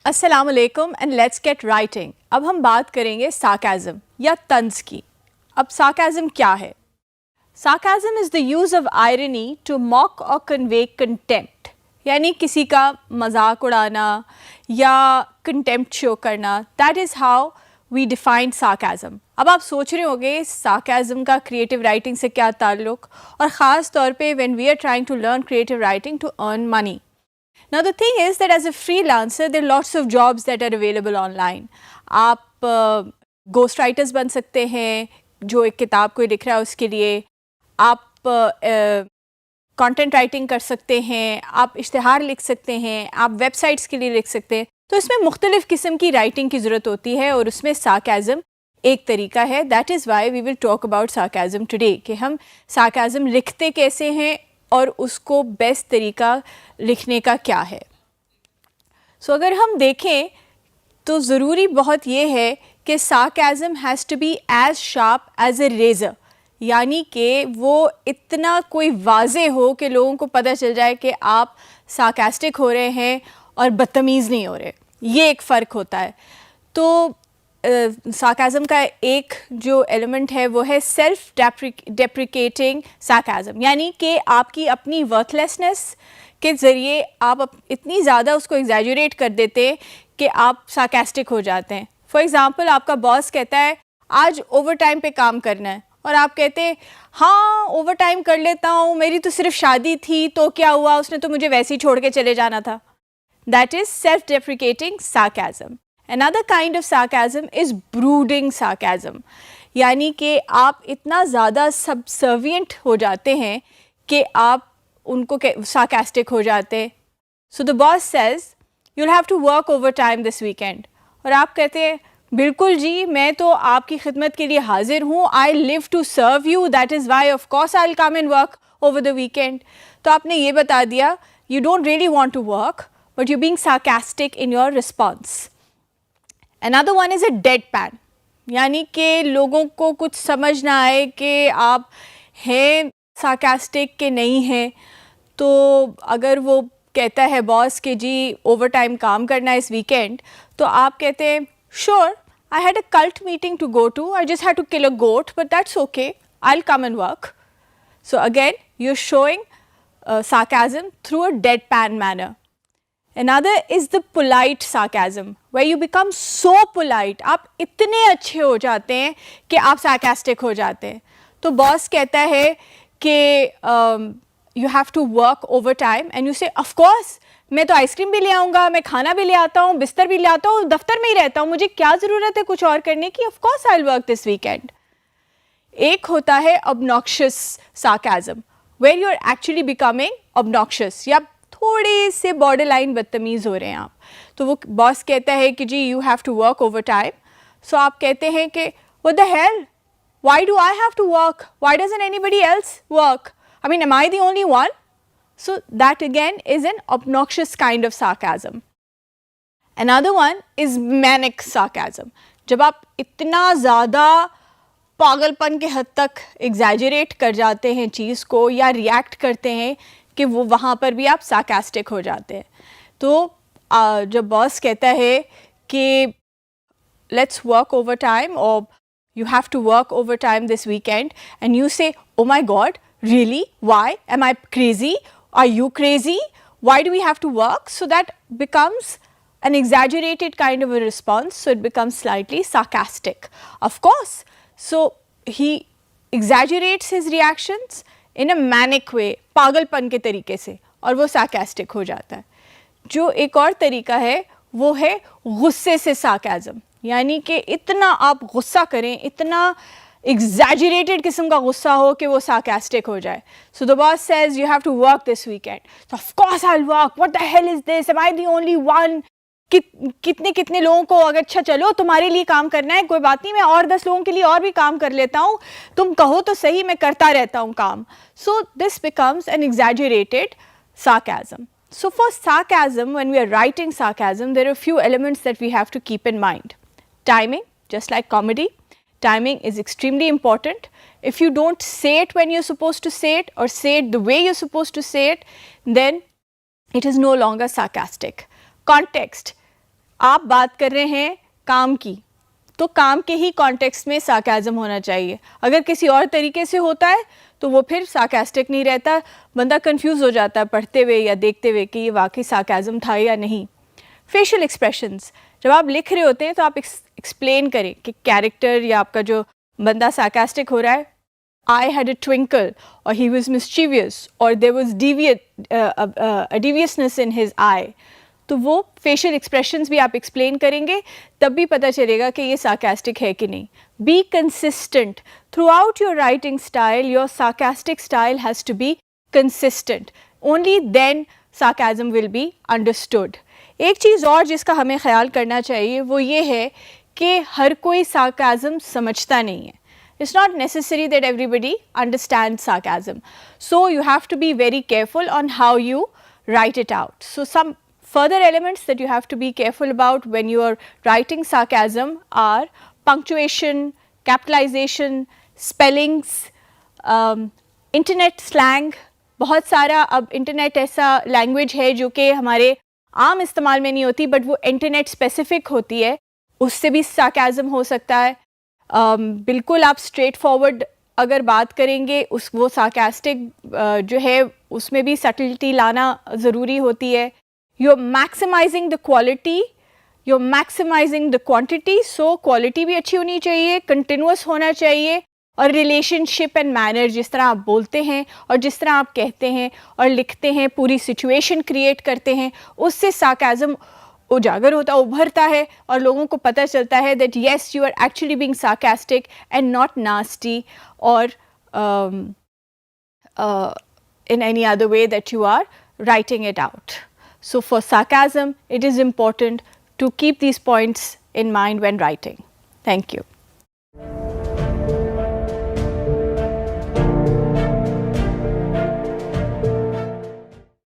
अस्सलाम वालेकुम and let's get writing. अब हम बात करेंगे सार्काज़म या तंज की। अब सार्काज़म क्या है? Sarcasm is the use of irony to mock और कन्वे कंटेम्प्ट, यानी किसी का मजाक उड़ाना या कंटेम्प्ट शो करना। That is how we define sarcasm. अब आप सोच रहे होंगे सार्काज़म का क्रिएटिव राइटिंग से क्या ताल्लुक़, और ख़ास तौर पे when we are trying to learn creative writing to earn money. Now the thing is that as a freelancer there are lots of jobs that are available online. आप ghost writers बन सकते हैं, जो एक किताब कोई लिख रहा है उसके लिए। आप कंटेंट राइटिंग कर सकते हैं, आप इश्तिहार लिख सकते हैं, आप वेबसाइट्स के लिए लिख सकते हैं। तो इसमें मुख्तलिफ़ किस्म की राइटिंग की ज़रूरत होती है और उसमें सार्काज़म एक तरीका है। That is why we will talk about sarcasm today, कि हम सार्काज़म लिखते कैसे हैं और उसको बेस्ट तरीका लिखने का क्या है। सो अगर हम देखें तो ज़रूरी बहुत ये है कि sarcasm has to be as sharp as a razor, यानी कि वो इतना कोई वाज़े हो कि लोगों को पता चल जाए कि आप सार्कास्टिक हो रहे हैं और बदतमीज़ नहीं हो रहे। ये एक फ़र्क होता है। तो सार्काज़म का एक जो एलिमेंट है वो है सेल्फ डेप्रिकेटिंग सार्काज़म, यानी कि आपकी अपनी वर्थलेसनेस के ज़रिए आप इतनी ज़्यादा उसको एग्जैजुरेट कर देते हैं कि आप सार्कास्टिक हो जाते हैं। फॉर एग्ज़ाम्पल, आपका बॉस कहता है आज ओवर टाइम पे काम करना है, और आप कहते हैं हाँ ओवर टाइम कर लेता हूँ, मेरी तो सिर्फ शादी थी तो क्या हुआ, उसने तो मुझे वैसे ही छोड़ के चले जाना था। That is self deprecating sarcasm. Another kind of sarcasm is brooding sarcasm, यानी कि आप इतना ज़्यादा subservient हो जाते हैं कि आप उनको sarcastic हो जाते हैं। So the boss says you'll have to work overtime this weekend, और आप कहते हैं बिल्कुल जी, मैं तो आपकी खिदमत के लिए हाजिर हूँ, I live to serve you, that is why of course I'll come and work over the weekend। तो आपने ये बता दिया you don't really want to work but you're being sarcastic in your response। Another one is a deadpan, यानी कि लोगों को कुछ समझ ना आए कि आप हैं सार्कास्टिक के नहीं हैं। तो अगर वो कहता है बॉस कि जी ओवर टाइम काम करना है इस वीकेंड, तो आप कहते हैं sure, I had a cult meeting to go to, I just had to kill a goat but that's okay, I will come and work. So again you are showing sarcasm through a deadpan manner. Another is the polite sarcasm, where you become so polite, आप इतने अच्छे हो जाते हैं कि आप sarcastic हो जाते हैं। तो बॉस कहता है कि you have to work overtime and you say of course, मैं तो आइसक्रीम भी ले आऊँगा, मैं खाना भी ले आता हूँ, बिस्तर भी ले आता हूँ, दफ्तर में ही रहता हूँ, मुझे क्या ज़रूरत है कुछ और करने की, of course I'll work this weekend। एक होता है obnoxious sarcasm, where you are actually becoming obnoxious, या थोड़े से बॉर्डर लाइन बदतमीज़ हो रहे हैं आप। तो वो बॉस कहता है कि जी you have to work overtime, so आप कहते हैं कि what the hell, why do I have to work, why doesn't anybody else work, I mean am I the only one. So that again is an obnoxious kind of sarcasm. Another one is manic sarcasm, जब आप इतना ज़्यादा पागलपन के हद तक exaggerate कर जाते हैं चीज़ को या रिएक्ट करते हैं कि वो वहाँ पर भी आप सार्कास्टिक हो जाते हैं। तो जब बॉस कहता है कि लेट्स वर्क ओवर टाइम और you have to work overtime this weekend and you say oh my god really, why am I crazy, are you crazy, why do we have to work, so that becomes an exaggerated kind of a response, so it becomes slightly sarcastic, of course. So he exaggerates his reactions in a manic way, पागलपन के तरीके से, और वो sarcastic हो जाता है। जो एक और तरीका है वो है गुस्से से sarcasm, यानी कि इतना आप गुस्सा करें, इतना exaggerated किस्म का गुस्सा हो कि वो sarcastic हो जाए। So the boss says you have to work this weekend, so of course I'll work, what the hell is this, am I the only one, कितने कितने लोगों को, अगर अच्छा चलो तुम्हारे लिए काम करना है कोई बात नहीं, मैं और 10 लोगों के लिए और भी काम कर लेता हूँ, तुम कहो तो सही, मैं करता रहता हूँ काम। So this becomes N exaggerated sarcasm. So for sarcasm, when we are writing sarcasm, there are a few elements that we have to keep in mind. Timing, just like comedy, timing is extremely important. If you don't say it when you're supposed to say it, or say it the way you're supposed to say it, then it is no longer sarcastic. Context, आप बात कर रहे हैं काम की, तो काम के ही कॉन्टेक्स्ट में सार्काज़म होना चाहिए। अगर किसी और तरीके से होता है तो वो फिर सार्कास्टिक नहीं रहता, बंदा कंफ्यूज हो जाता है पढ़ते हुए या देखते हुए कि ये वाकई सार्काज़म था या नहीं। फेशियल एक्सप्रेशंस, जब आप लिख रहे होते हैं तो आप एक्सप्लेन करें कि कैरेक्टर या आपका जो बंदा सार्कास्टिक हो रहा है, आई हैड अ ट्विंकल और ही वॉज मिस्चीवियस और देयर वॉज डिवियसनेस इन हिज आई, तो वो फेशियल एक्सप्रेशंस भी आप एक्सप्लेन करेंगे, तब भी पता चलेगा कि ये सार्कास्टिक है कि नहीं। Be consistent throughout your writing style, your sarcastic style has to be consistent, only then sarcasm will be understood. एक चीज़ और जिसका हमें ख्याल करना चाहिए वो ये है कि हर कोई सार्काज़म समझता नहीं है। It's not necessary that everybody understands sarcasm. So you have to be very careful on how you write it out. So some further elements that you have to be careful about when you are writing sarcasm are punctuation, capitalization, spellings, internet slang. बहुत सारा अब internet ऐसा language है जो कि हमारे आम इस्तेमाल में नहीं होती, बट वो इंटरनेट स्पेसिफिक होती है, उससे भी सार्काज़म हो सकता है। बिल्कुल आप स्ट्रेट फॉरवर्ड अगर बात करेंगे उस वो सार्कास्टिक जो है उसमें भी सटलिटी लाना ज़रूरी होती है। You are maximising the quality, you are maximising the quantity, so quality भी अच्छी होनी चाहिए, कंटिन्यूस होना चाहिए, और रिलेशनशिप एंड मैनर, जिस तरह आप बोलते हैं और जिस तरह आप कहते हैं और लिखते हैं, पूरी सिचुएशन क्रिएट करते हैं, उससे सार्काज़म उजागर होता, उभरता है और लोगों को पता चलता है that yes you are actually being sarcastic and not nasty और in any other way that you are writing it out. So for sarcasm, it is important to keep these points in mind when writing. Thank you.